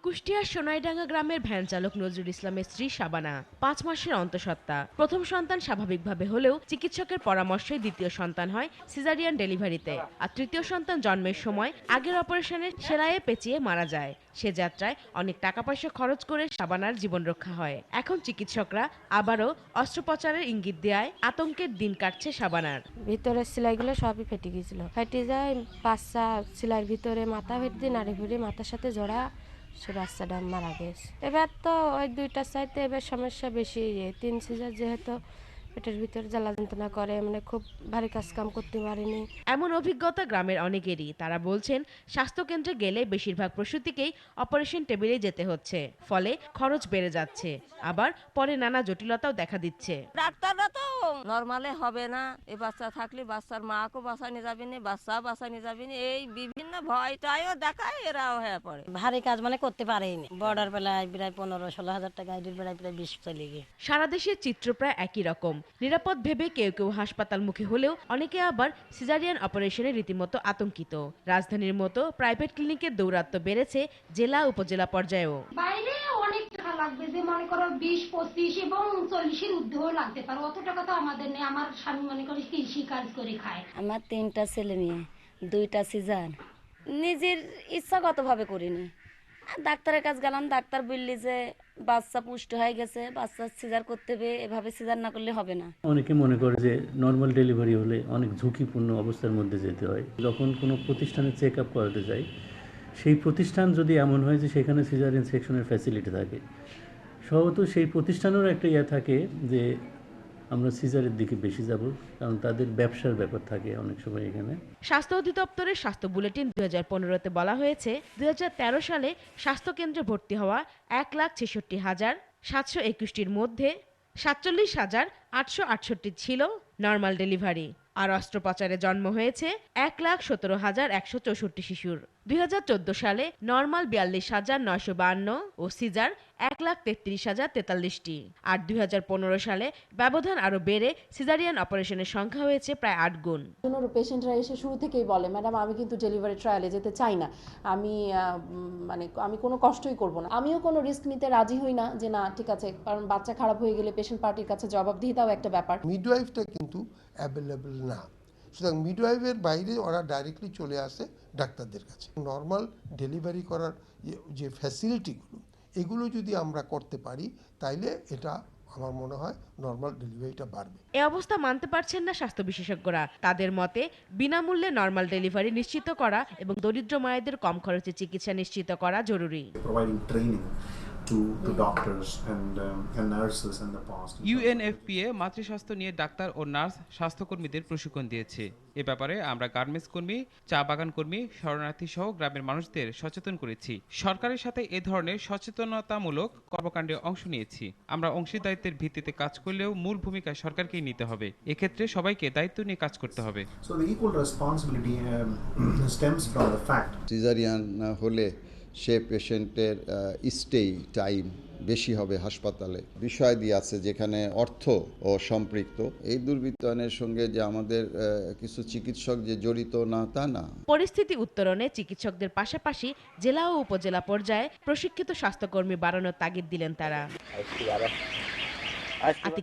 কুষ্টিয়ার সোনাইডাঙ্গা গ্রামের ভ্যান চালক নজরুল ইসলামের স্ত্রী শাবানা ৫ মাসের অন্তঃসত্ত্বা। প্রথম সন্তান স্বাভাবিকভাবে হলেও চিকিৎসকের পরামর্শে দ্বিতীয় সন্তান হয় সিজারিয়ান ডেলিভারিতে। আর তৃতীয় সন্তান জন্মের সময় আগের অপারেশনের সেলাইয়ে পেঁচিয়ে মারা যায়। সে যাত্রায় অনেক টাকা পয়সা খরচ করে শাবানার জীবন রক্ষা হয়। এখন চিকিৎসকরা আবারও অস্ত্রোপচারের ইঙ্গিত দেয় আতঙ্কের দিন কাটছে শাবানার। ভিতরের সেলাইগুলো সবই ফেটে গিয়েছিল, ফেটে যায় বাচ্চা সেলাইয়ের ভিতরে মাথা ফেটে দিয়ে নাড়ি ভুড়ি মাথার সাথে জড়া সে বাচ্চাটা মারা গেছে। এবার তো ওই দুইটার চাইতে এবার সমস্যা বেশি, 3 সিজার যেহেতু পেটের ভিতরে জ্বালা যন্ত্রণা করে, মানে খুব ভারী কাজ কাম করতে পারিনি। এমন অভিজ্ঞতা গ্রামের অনেকেরই। তারা বলছেন স্বাস্থ্যকেন্দ্রে গেলে বেশিরভাগ প্রসূতিকেই অপারেশন টেবিলে যেতে হচ্ছে, ফলে খরচ বেড়ে যাচ্ছে, আবার পরে নানা জটিলতাও দেখা দিচ্ছে। ডাক্তাররা তো নরমালে হবে না, এই বাচ্চা থাকলে বাচ্চার মাকেও বাঁচানো যাবে না, বাচ্চা বাঁচানো যাবে না, এই বিভিন্ন ভয়টাইও দেখায়, এরাও হয়ে পড়ে। ভারী কাজ মানে করতে পারেনি। বর্ডার বেলায় প্রায় 15-16 হাজার টাকা, আইডির বেলায় প্রায় 20 চলে গিয়ে। সারা দেশের চিত্র প্রায় একই রকম। নিরাপদ ভেবে কেউ কেউ হাসপাতালমুখী হলেও অনেকে আবার সিজারিয়ান অপারেশনে রীতিমতো আতঙ্কিত। রাজধানীর মতো প্রাইভেট ক্লিনিকের দৌরাত্ম্য বেড়েছে জেলা উপজেলা পর্যায়েও। বাইরে অনেক টাকা লাগবে, যে মনে করো 20-25 এবং 40-এর ঊর্ধ্বও লাগতে পারে। অত টাকা তো আমাদের নেই। আমার স্বামী মনে করে কৃষি কাজ করে খায়। আমার 3টা ছেলে মেয়ে, 2টা সিজার। নিজের ইচ্ছাগতভাবে করিনি। ডাক্তারের কাছে গেলাম, ডাক্তার বললি যে বাচ্চা পুষ্ট হয়ে গেছে, বাচ্চা সিজার করতে হবে, এভাবে সিজার না করলে হবে না। অনেকে মনে করে যে নর্মাল ডেলিভারি হলে অনেক ঝুঁকিপূর্ণ অবস্থার মধ্যে যেতে হয়। যখন কোনো প্রতিষ্ঠানে চেক আপ করাতে যাই, সেই প্রতিষ্ঠান যদি এমন হয় যে সেখানে সিজারিয়ান সেকশনের ফ্যাসিলিটি থাকে, স্বভাবত সেই প্রতিষ্ঠানেরও একটা থাকে যে আমরা সিজারের দিকে বেশি যাব, কারণ তাদের ব্যবসার ব্যাপার থাকে অনেক সময় এখানে। স্বাস্থ্য অধিদপ্তরের স্বাস্থ্য বুলেটিন 2015-তে বলা হয়েছে 2013 সালে স্বাস্থ্যকেন্দ্রে ভর্তি হওয়া 1,66,721টির মধ্যে 47,868 ছিল নর্মাল ডেলিভারি। আর অস্ত্রোপচারে জন্ম হয়েছে 1,17,164 শিশুর। 2014 সালে নর্মাল 42,952 ও সিজার 1,33,043টি। আর 2015 সালে ব্যবধান আরো বেড়ে সিজারিয়ান অপারেশনের সংখ্যা হয়েছে প্রায় 8 গুণ। পেশেন্টরা এসে শুরু থেকেই বলে, ম্যাডাম আমি কিন্তু ডেলিভারি ট্রায়ালে যেতে চাই না, আমি কোনো কষ্টই করব না। আমিও কোনো রিস্ক নিতে রাজি হই না, যে না ঠিক আছে, কারণ বাচ্চা খারাপ হয়ে গেলে পেশেন্ট পার্টির কাছে জবাবদিহিতাও একটা ব্যাপার। মিডওয়াইফটা কিন্তু অ্যাভেলেবল না, সুতরাং মিডওয়াইফের বাইরে ওরা ডাইরেক্টলি চলে আসে ডাক্তারদের কাছে। নর্মাল ডেলিভারি করার যে ফ্যাসিলিটিগুলো, এগুলো যদি আমরা করতে পারি, তাইলে এটা আমার মনে হয় নর্মাল ডেলিভারিটা বাড়বে। এ অবস্থা মানতে পারছেন না স্বাস্থ্য বিশেষজ্ঞরা। তাদের মতে বিনামূল্যে নর্মাল ডেলিভারি নিশ্চিত করা এবং দরিদ্র মায়েদের কম খরচে চিকিৎসা নিশ্চিত করা জরুরি। ইউএনএফপিএ মাতৃস্বাস্থ্য নিয়ে ডাক্তার ও নার্স স্বাস্থ্যকর্মীদের প্রশিক্ষণ দিয়েছে। এ ব্যাপারে আমরা গার্মেন্টস কর্মী, চা বাগান কর্মী, শরণার্থী সহ গ্রামের মানুষদের সচেতন করেছি। সরকারের সাথে এ ধরনের সচেতনতামূলক কর্মকাণ্ডে অংশ নিয়েছি। আমরা অংশীদারিত্বের ভিত্তিতে কাজ করলেও মূল ভূমিকা সরকারকেই নিতে হবে। এক্ষেত্রে সবাইকে দায়িত্ব নিয়ে কাজ করতে হবে। সিজারিয়ান হলে সে পেশেন্টের স্টে টাইম বেশি হবে হাসপাতালে। বিষয় দিয়ে আছে যেখানে অর্থ ও সম্পৃক্ত। এই দুর্বৃত্তায়নের সঙ্গে যে আমাদের কিছু চিকিৎসক যে জড়িত না, তা না। পরিস্থিতি উত্তরণে চিকিৎসকদের পাশাপাশি জেলা ও উপজেলা পর্যায়ে প্রশিক্ষিত স্বাস্থ্যকর্মী বাড়ানোর তাগিদ দিলেন তারা।